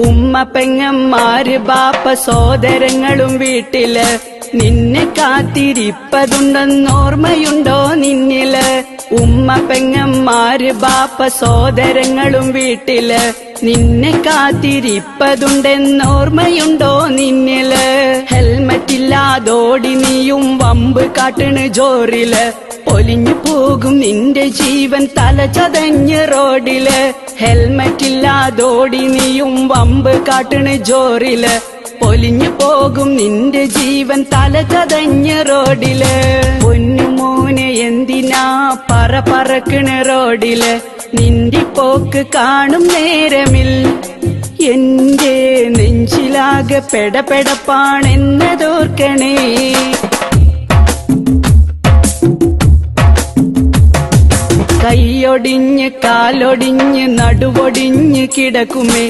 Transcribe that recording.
ഉമ്മ പെങ്ങന്മാര് ബാപ്പ സോദരങ്ങളും വീട്ടില് നിന്നെ കാത്തിരിപ്പതുണ്ടെന്നോർമ്മയുണ്ടോ നിന്നില്? ഉമ്മ പെങ്ങന്മാര് ബാപ്പ സോദരങ്ങളും വീട്ടില് നിന്നെ കാത്തിരിപ്പതുണ്ടെന്നോർമ്മയുണ്ടോ നിന്നില്? ഹെൽമറ്റില്ലാതോടി നീയും വമ്പ് കാട്ടണ് ജോറില് പൊലിഞ്ഞു പോകും നിന്റെ ജീവൻ തല ചതഞ്ഞ് റോഡില്. ഹെൽമറ്റില്ലാതോടി നീയും വമ്പ് കാട്ടണ് ജോറില് പൊലിഞ്ഞു പോകും നിന്റെ ജീവൻ തല ചതഞ്ഞ് റോഡില്. പൊന്നുമോനെ എന്തിനാ പറക്കണ് റോഡില്? നിന്റെ പോക്ക് കാണും നേരമിൽ എന്റെ നെഞ്ചിലാകെ പെടപ്പെടപ്പാണെന്നതോർക്കണേ. കൈയൊടിഞ്ഞ് കാലൊടിഞ്ഞ് നടുവൊടിഞ്ഞ് കിടക്കുമേ